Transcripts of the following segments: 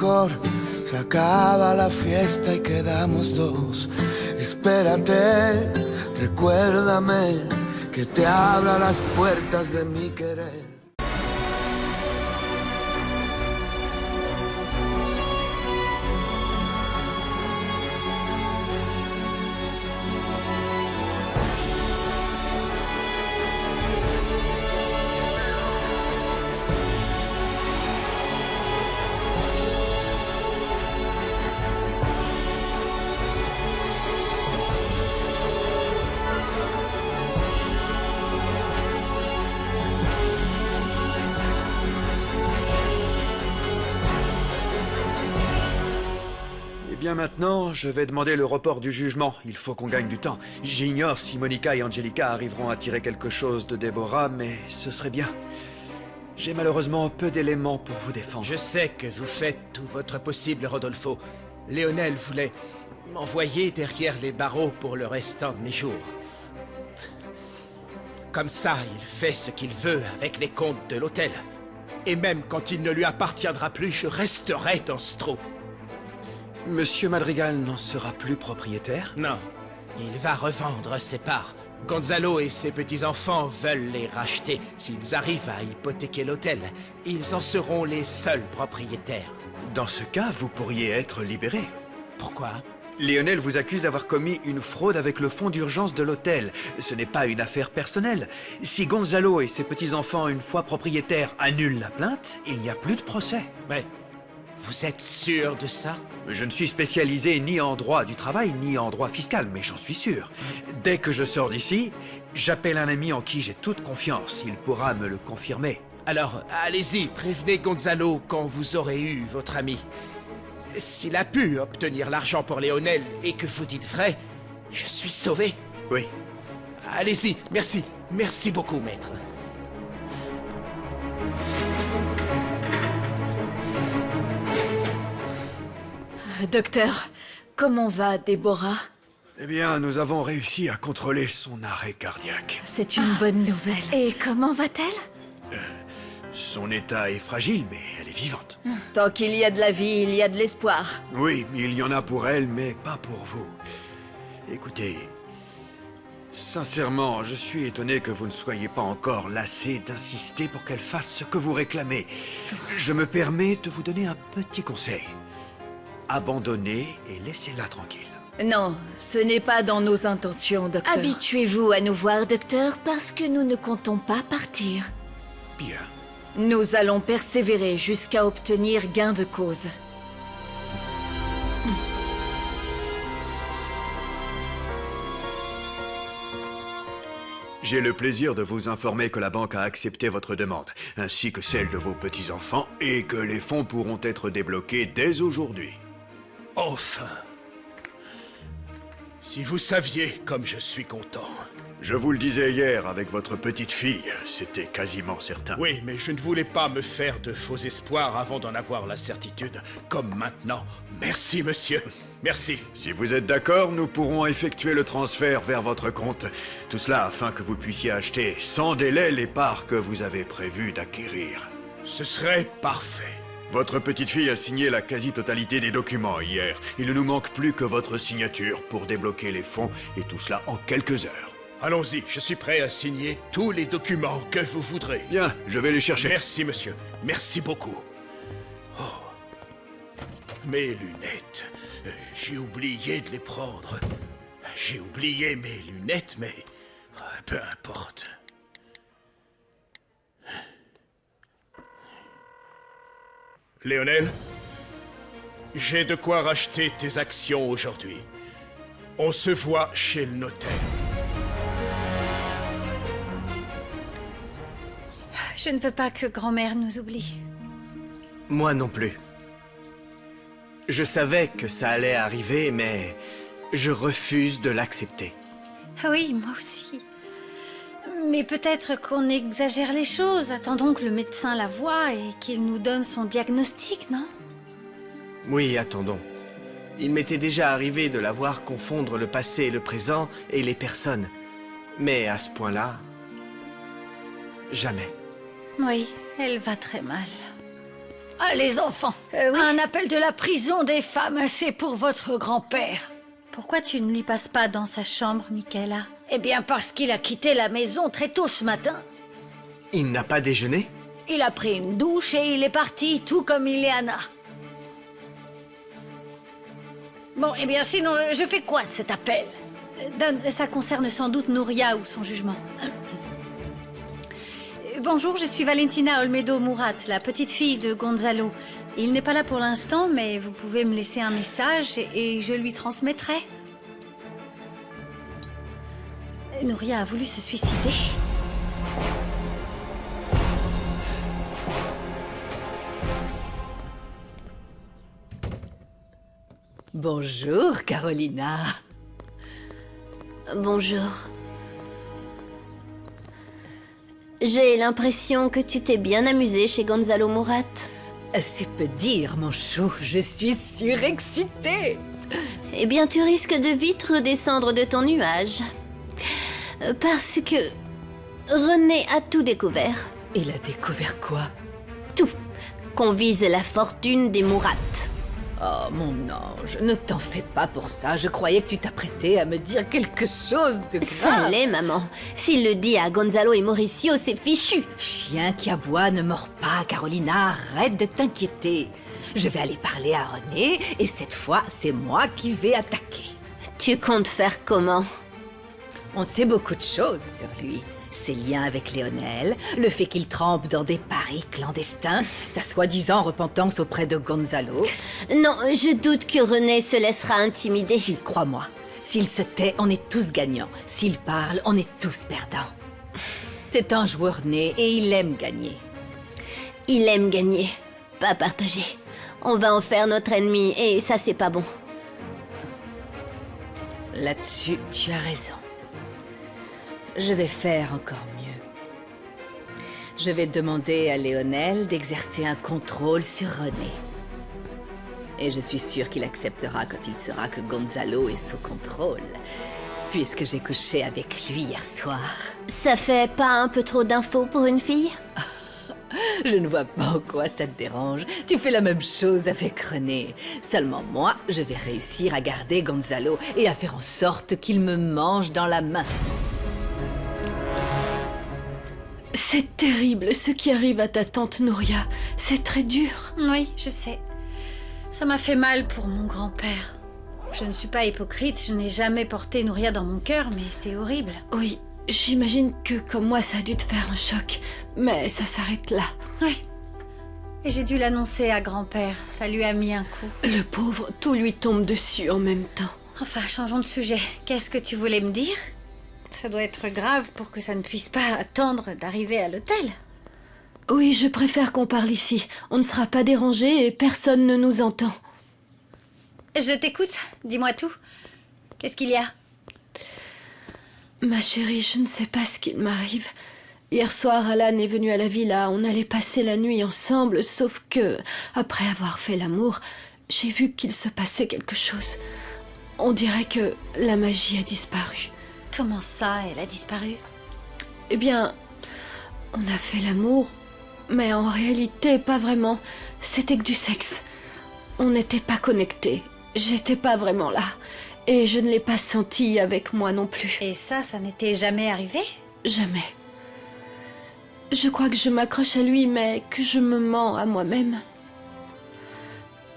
mejor. Se acaba la fiesta y quedamos dos. Espérate, recuérdame que te abra las puertas de mi querer. Bien maintenant, je vais demander le report du jugement. Il faut qu'on gagne du temps. J'ignore si Monica et Angelica arriveront à tirer quelque chose de Déborah, mais ce serait bien. J'ai malheureusement peu d'éléments pour vous défendre. Je sais que vous faites tout votre possible, Rodolfo. Léonel voulait m'envoyer derrière les barreaux pour le restant de mes jours. Comme ça, il fait ce qu'il veut avec les comptes de l'hôtel. Et même quand il ne lui appartiendra plus, je resterai dans ce trou. Monsieur Madrigal n'en sera plus propriétaire? Non, il va revendre ses parts. Gonzalo et ses petits-enfants veulent les racheter. S'ils arrivent à hypothéquer l'hôtel, ils en seront les seuls propriétaires. Dans ce cas, vous pourriez être libéré. Pourquoi? Léonel vous accuse d'avoir commis une fraude avec le fonds d'urgence de l'hôtel. Ce n'est pas une affaire personnelle. Si Gonzalo et ses petits-enfants, une fois propriétaires, annulent la plainte, il n'y a plus de procès. Mais vous êtes sûr de ça? Je ne suis spécialisé ni en droit du travail, ni en droit fiscal, mais j'en suis sûr. Dès que je sors d'ici, j'appelle un ami en qui j'ai toute confiance. Il pourra me le confirmer. Alors, allez-y, prévenez Gonzalo quand vous aurez eu votre ami. S'il a pu obtenir l'argent pour Léonel et que vous dites vrai, je suis sauvé. Oui. Allez-y, merci. Merci beaucoup, maître. Docteur, comment va Déborah? Eh bien, nous avons réussi à contrôler son arrêt cardiaque. C'est une bonne nouvelle. Et comment va-t-elle? Son état est fragile, mais elle est vivante. Tant qu'il y a de la vie, il y a de l'espoir. Oui, il y en a pour elle, mais pas pour vous. Écoutez, sincèrement, je suis étonné que vous ne soyez pas encore lassé d'insister pour qu'elle fasse ce que vous réclamez. Je me permets de vous donner un petit conseil. Abandonnez et laissez-la tranquille. Non, ce n'est pas dans nos intentions, docteur. Habituez-vous à nous voir, docteur, parce que nous ne comptons pas partir. Bien. Nous allons persévérer jusqu'à obtenir gain de cause. J'ai le plaisir de vous informer que la banque a accepté votre demande, ainsi que celle de vos petits-enfants, et que les fonds pourront être débloqués dès aujourd'hui. Enfin. Si vous saviez comme je suis content. Je vous le disais hier avec votre petite fille, c'était quasiment certain. Oui, mais je ne voulais pas me faire de faux espoirs avant d'en avoir la certitude, comme maintenant. Merci, monsieur. Merci. Si vous êtes d'accord, nous pourrons effectuer le transfert vers votre compte. Tout cela afin que vous puissiez acheter sans délai les parts que vous avez prévu d'acquérir. Ce serait parfait. Votre petite fille a signé la quasi-totalité des documents hier. Il ne nous manque plus que votre signature pour débloquer les fonds, et tout cela en quelques heures. Allons-y, je suis prêt à signer tous les documents que vous voudrez. Bien, je vais les chercher. Merci, monsieur. Merci beaucoup. Oh. Mes lunettes. J'ai oublié de les prendre. J'ai oublié mes lunettes, mais peu importe. Léonel, j'ai de quoi racheter tes actions aujourd'hui. On se voit chez le notaire. Je ne veux pas que grand-mère nous oublie. Moi non plus. Je savais que ça allait arriver, mais je refuse de l'accepter. Ah oui, moi aussi. Mais peut-être qu'on exagère les choses. Attendons que le médecin la voie et qu'il nous donne son diagnostic, non? Oui, attendons. Il m'était déjà arrivé de la voir confondre le passé et le présent et les personnes. Mais à ce point-là, jamais. Oui, elle va très mal. Ah, les enfants, Oui. un appel de la prison des femmes, c'est pour votre grand-père. Pourquoi tu ne lui passes pas dans sa chambre, Michaela? Eh bien, parce qu'il a quitté la maison très tôt ce matin. Il n'a pas déjeuné? Il a pris une douche et il est parti, tout comme Ileana. Bon, eh bien, sinon, je fais quoi de cet appel? Don, ça concerne sans doute Nouria ou son jugement. Bonjour, je suis Valentina Olmedo Murat, la petite fille de Gonzalo. Il n'est pas là pour l'instant, mais vous pouvez me laisser un message et je lui transmettrai. Nouria a voulu se suicider. Bonjour, Carolina. Bonjour. J'ai l'impression que tu t'es bien amusée chez Gonzalo Murat. C'est peu dire, mon chou, je suis surexcitée. Eh bien, tu risques de vite redescendre de ton nuage. Parce que René a tout découvert. Il a découvert quoi? Tout. Qu'on vise la fortune des Murat. Oh, mon ange, ne t'en fais pas pour ça. Je croyais que tu t'apprêtais à me dire quelque chose de Ça grave. l'est, maman. S'il le dit à Gonzalo et Mauricio, c'est fichu. Chien qui aboie ne mord pas, Carolina. Arrête de t'inquiéter. Je vais aller parler à René et cette fois, c'est moi qui vais attaquer. Tu comptes faire comment? On sait beaucoup de choses sur lui. Ses liens avec Léonel, le fait qu'il trempe dans des paris clandestins, sa soi-disant repentance auprès de Gonzalo. Non, je doute que René se laissera intimider. Crois-moi, s'il se tait, on est tous gagnants. S'il parle, on est tous perdants. C'est un joueur né et il aime gagner. Il aime gagner, pas partager. On va en faire notre ennemi et ça, c'est pas bon. Là-dessus, tu as raison. Je vais faire encore mieux. Je vais demander à Léonel d'exercer un contrôle sur René. Et je suis sûre qu'il acceptera quand il saura que Gonzalo est sous contrôle. Puisque j'ai couché avec lui hier soir. Ça fait pas un peu trop d'infos pour une fille? Je ne vois pas en quoi ça te dérange. Tu fais la même chose avec René. Seulement moi, je vais réussir à garder Gonzalo et à faire en sorte qu'il me mange dans la main. C'est terrible ce qui arrive à ta tante Nouria. C'est très dur. Oui, je sais. Ça m'a fait mal pour mon grand-père. Je ne suis pas hypocrite, je n'ai jamais porté Nouria dans mon cœur, mais c'est horrible. Oui, j'imagine que comme moi ça a dû te faire un choc. Mais ça s'arrête là. Oui. Et j'ai dû l'annoncer à grand-père, ça lui a mis un coup. Le pauvre, tout lui tombe dessus en même temps. Enfin, changeons de sujet. Qu'est-ce que tu voulais me dire? Ça doit être grave pour que ça ne puisse pas attendre d'arriver à l'hôtel. Oui, je préfère qu'on parle ici. On ne sera pas dérangé et personne ne nous entend. Je t'écoute, dis-moi tout. Qu'est-ce qu'il y a? Ma chérie, je ne sais pas ce qu'il m'arrive. Hier soir, Alan est venu à la villa. On allait passer la nuit ensemble, sauf que, après avoir fait l'amour, j'ai vu qu'il se passait quelque chose. On dirait que la magie a disparu. Comment ça, elle a disparu? Eh bien, on a fait l'amour, mais en réalité, pas vraiment. C'était que du sexe. On n'était pas connectés. J'étais pas vraiment là. Et je ne l'ai pas senti avec moi non plus. Et ça n'était jamais arrivé? Jamais. Je crois que je m'accroche à lui, mais que je me mens à moi-même.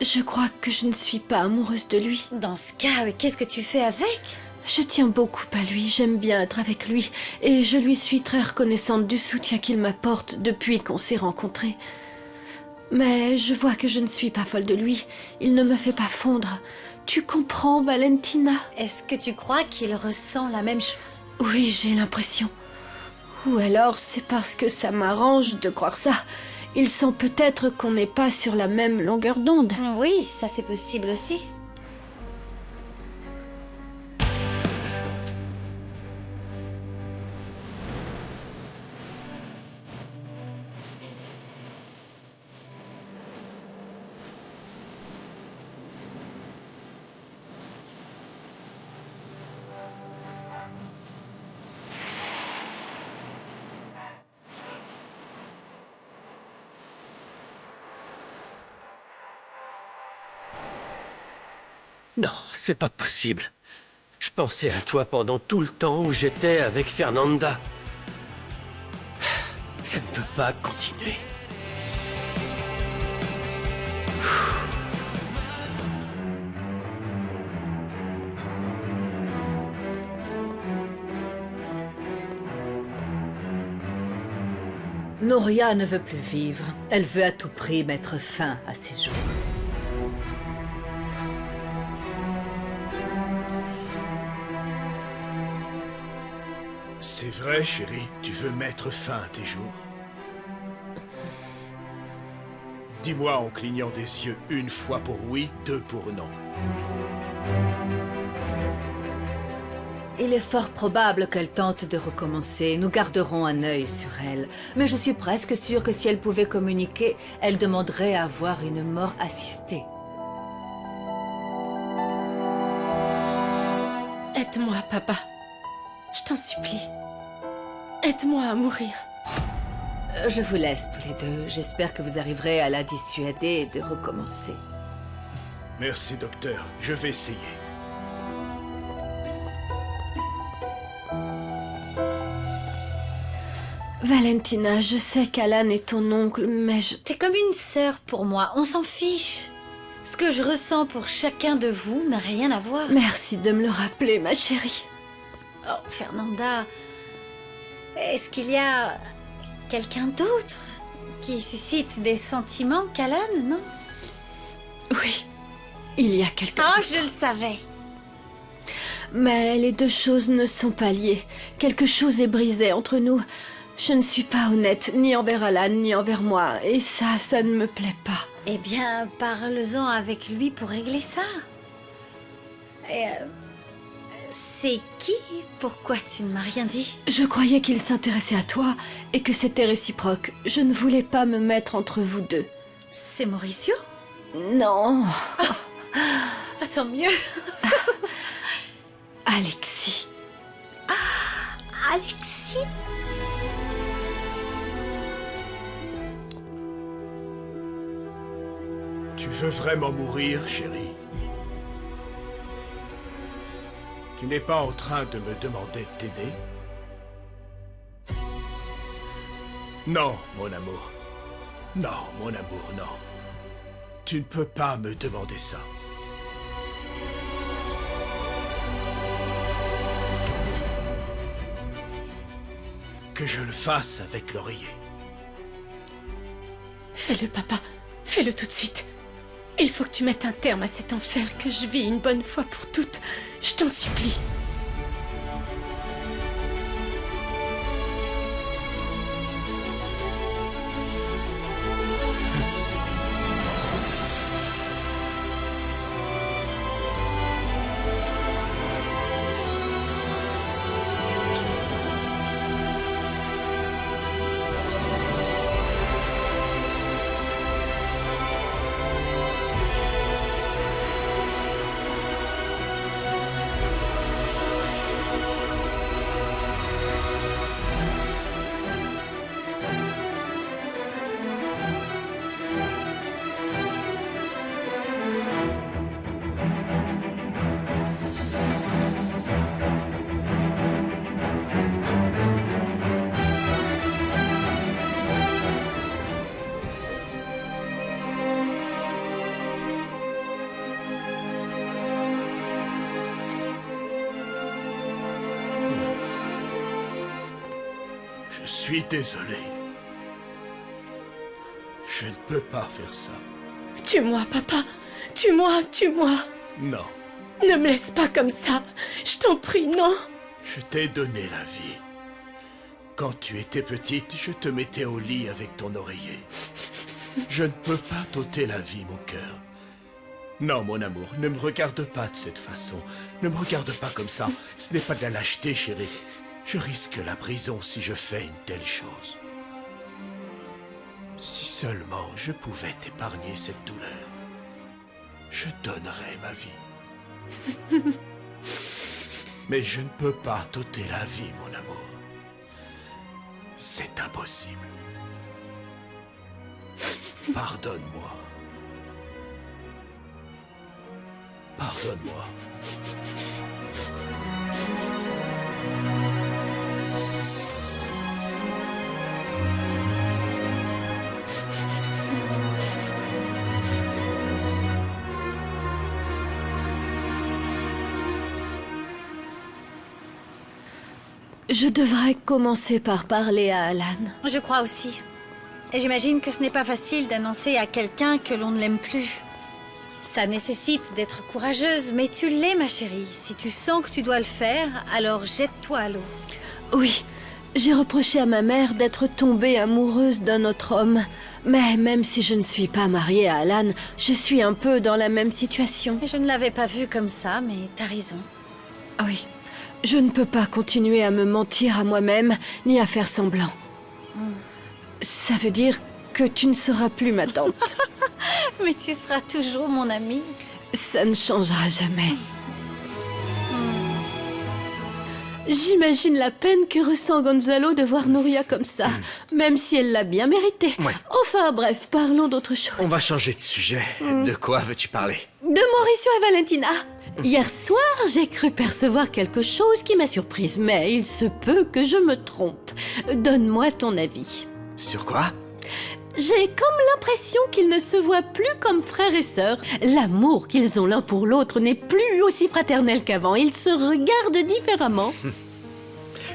Je crois que je ne suis pas amoureuse de lui. Dans ce cas, qu'est-ce que tu fais avec? Je tiens beaucoup à lui, j'aime bien être avec lui, et je lui suis très reconnaissante du soutien qu'il m'apporte depuis qu'on s'est rencontrés. Mais je vois que je ne suis pas folle de lui, il ne me fait pas fondre. Tu comprends, Valentina? Est-ce que tu crois qu'il ressent la même chose? Oui, j'ai l'impression. Ou alors c'est parce que ça m'arrange de croire ça. Il sent peut-être qu'on n'est pas sur la même longueur d'onde. Oui, ça c'est possible aussi. Non, c'est pas possible. Je pensais à toi pendant tout le temps où j'étais avec Fernanda. Ça ne peut pas continuer. Noria ne veut plus vivre. Elle veut à tout prix mettre fin à ses jours. C'est vrai, chérie, tu veux mettre fin à tes jours. Dis-moi en clignant des yeux une fois pour oui, deux pour non. Il est fort probable qu'elle tente de recommencer. Nous garderons un œil sur elle. Mais je suis presque sûre que si elle pouvait communiquer, elle demanderait à avoir une mort assistée. Aide-moi, papa. Je t'en supplie. Aide-moi à mourir. Je vous laisse tous les deux. J'espère que vous arriverez à la dissuader de recommencer. Merci, docteur. Je vais essayer. Valentina, je sais qu'Alan est ton oncle, mais T'es comme une sœur pour moi, on s'en fiche. Ce que je ressens pour chacun de vous n'a rien à voir. Merci de me le rappeler, ma chérie. Oh, Fernanda, est-ce qu'il y a quelqu'un d'autre qui suscite des sentiments qu'Alan, non? Oui, il y a quelqu'un Ah, d'autre. je le savais. Mais les deux choses ne sont pas liées. Quelque chose est brisé entre nous. Je ne suis pas honnête, ni envers Alan, ni envers moi. Et ça ne me plaît pas. Eh bien, parle-en avec lui pour régler ça. Et, c'est qui? Pourquoi tu ne m'as rien dit? Je croyais qu'il s'intéressait à toi et que c'était réciproque. Je ne voulais pas me mettre entre vous deux. C'est Mauricio? Non. Ah, tant mieux. Alexis. Alexis? Tu veux vraiment mourir, chérie? Tu n'es pas en train de me demander de t'aider? Non, mon amour. Non, mon amour, non. Tu ne peux pas me demander ça. Que je le fasse avec l'oreiller. Fais-le, papa. Fais-le tout de suite. Il faut que tu mettes un terme à cet enfer que je vis une bonne fois pour toutes. Je t'en supplie. Je suis désolé. Je ne peux pas faire ça. Tue-moi, papa. Tue-moi, tue-moi. Non, Ne me laisse pas comme ça. Je t'en prie, non. je t'ai donné la vie. Quand tu étais petite, je te mettais au lit avec ton oreiller. Je ne peux pas t'ôter la vie, mon cœur. Non, mon amour, ne me regarde pas de cette façon. Ne me regarde pas comme ça. Ce n'est pas de la lâcheté, chérie. Je risque la prison si je fais une telle chose. Si seulement je pouvais t'épargner cette douleur, je donnerais ma vie. Mais je ne peux pas t'ôter la vie, mon amour. C'est impossible. Pardonne-moi. Pardonne-moi. Je devrais commencer par parler à Alan. Je crois aussi. Et j'imagine que ce n'est pas facile d'annoncer à quelqu'un que l'on ne l'aime plus. Ça nécessite d'être courageuse, mais tu l'es, ma chérie. Si tu sens que tu dois le faire, alors jette-toi à l'eau. Oui, j'ai reproché à ma mère d'être tombée amoureuse d'un autre homme. Mais même si je ne suis pas mariée à Alan, je suis un peu dans la même situation. Et je ne l'avais pas vu comme ça, mais t'as raison. Oui, je ne peux pas continuer à me mentir à moi-même, ni à faire semblant. Ça veut dire que tu ne seras plus ma tante. Mais tu seras toujours mon amie. Ça ne changera jamais. J'imagine la peine que ressent Gonzalo de voir Nuria comme ça, même si elle l'a bien mérité. Ouais. Enfin bref, parlons d'autre chose. On va changer de sujet. De quoi veux-tu parler? De Mauricio et Valentina. Hier soir, j'ai cru percevoir quelque chose qui m'a surprise, mais il se peut que je me trompe. Donne-moi ton avis. Sur quoi? J'ai comme l'impression qu'ils ne se voient plus comme frères et sœurs. L'amour qu'ils ont l'un pour l'autre n'est plus aussi fraternel qu'avant. Ils se regardent différemment.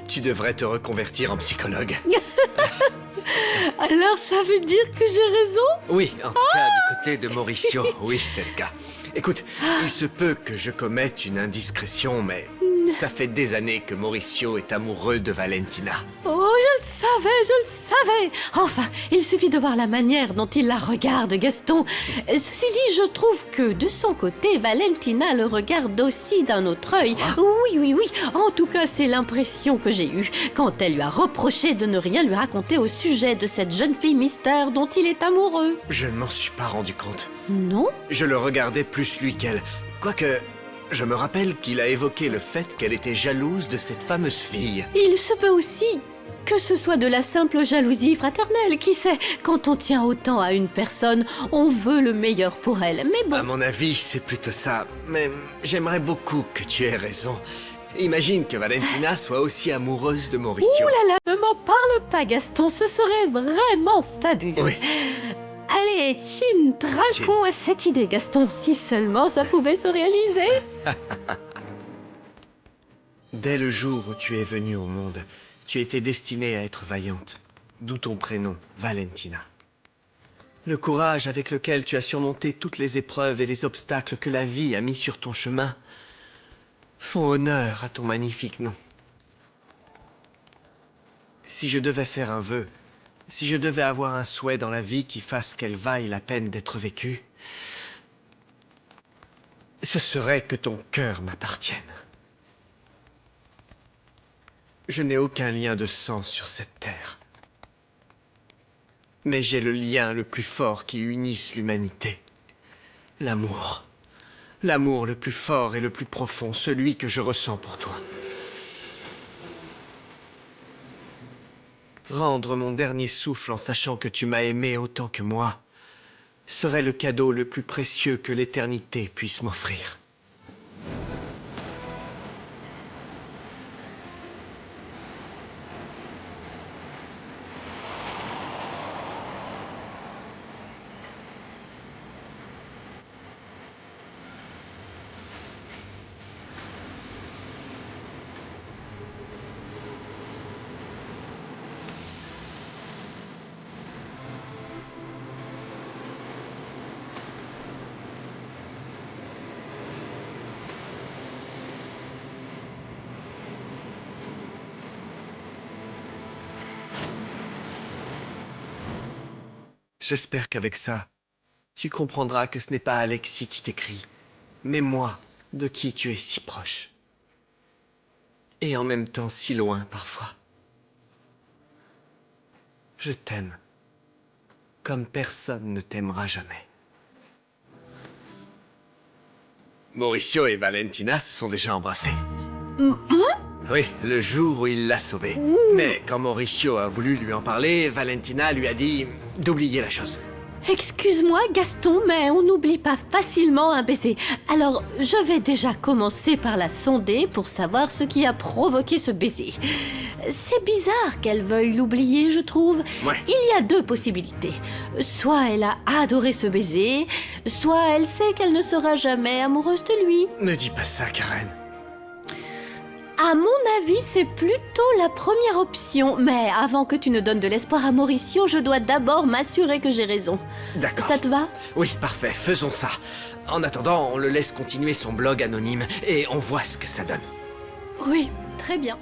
Tu devrais te reconvertir en psychologue. Alors ça veut dire que j'ai raison? Oui, en tout cas du côté de Mauricio, oui c'est le cas. Écoute, il se peut que je commette une indiscrétion, mais ça fait des années que Mauricio est amoureux de Valentina. Oh, je le savais. Enfin, il suffit de voir la manière dont il la regarde, Gaston. Ceci dit, je trouve que de son côté, Valentina le regarde aussi d'un autre œil. Oui. En tout cas, c'est l'impression que j'ai eue quand elle lui a reproché de ne rien lui raconter au sujet de cette jeune fille mystère dont il est amoureux. Je ne m'en suis pas rendu compte. Non? Je le regardais plus lui qu'elle. Quoique, je me rappelle qu'il a évoqué le fait qu'elle était jalouse de cette fameuse fille. Il se peut aussi que ce soit de la simple jalousie fraternelle. Qui sait, quand on tient autant à une personne, on veut le meilleur pour elle. Mais bon... À mon avis, c'est plutôt ça. Mais j'aimerais beaucoup que tu aies raison. Imagine que Valentina soit aussi amoureuse de Mauricio. Ouh là là, ne m'en parle pas, Gaston, ce serait vraiment fabuleux. Oui. Allez, Chin, trinquons à cette idée, Gaston, si seulement ça pouvait se réaliser. Dès le jour où tu es venue au monde, tu étais destinée à être vaillante. D'où ton prénom, Valentina. Le courage avec lequel tu as surmonté toutes les épreuves et les obstacles que la vie a mis sur ton chemin font honneur à ton magnifique nom. Si je devais faire un vœu, si je devais avoir un souhait dans la vie qui fasse qu'elle vaille la peine d'être vécue, ce serait que ton cœur m'appartienne. Je n'ai aucun lien de sang sur cette terre. Mais j'ai le lien le plus fort qui unisse l'humanité. L'amour. L'amour le plus fort et le plus profond, celui que je ressens pour toi. Rendre mon dernier souffle en sachant que tu m'as aimé autant que moi serait le cadeau le plus précieux que l'éternité puisse m'offrir. J'espère qu'avec ça, tu comprendras que ce n'est pas Alexis qui t'écrit, mais moi, de qui tu es si proche. Et en même temps si loin parfois. Je t'aime, comme personne ne t'aimera jamais. Mauricio et Valentina se sont déjà embrassés. Oui, le jour où il l'a sauvée. Mais quand Mauricio a voulu lui en parler, Valentina lui a dit d'oublier la chose. Excuse-moi, Gaston, mais on n'oublie pas facilement un baiser. Alors, je vais déjà commencer par la sonder pour savoir ce qui a provoqué ce baiser. C'est bizarre qu'elle veuille l'oublier, je trouve. Ouais. Il y a deux possibilités. Soit elle a adoré ce baiser, soit elle sait qu'elle ne sera jamais amoureuse de lui. Ne dis pas ça, Karen. À mon avis, c'est plutôt la première option. Mais avant que tu ne donnes de l'espoir à Mauricio, je dois d'abord m'assurer que j'ai raison. D'accord. Ça te va? Oui, parfait, faisons ça. En attendant, on le laisse continuer son blog anonyme et on voit ce que ça donne. Oui, très bien.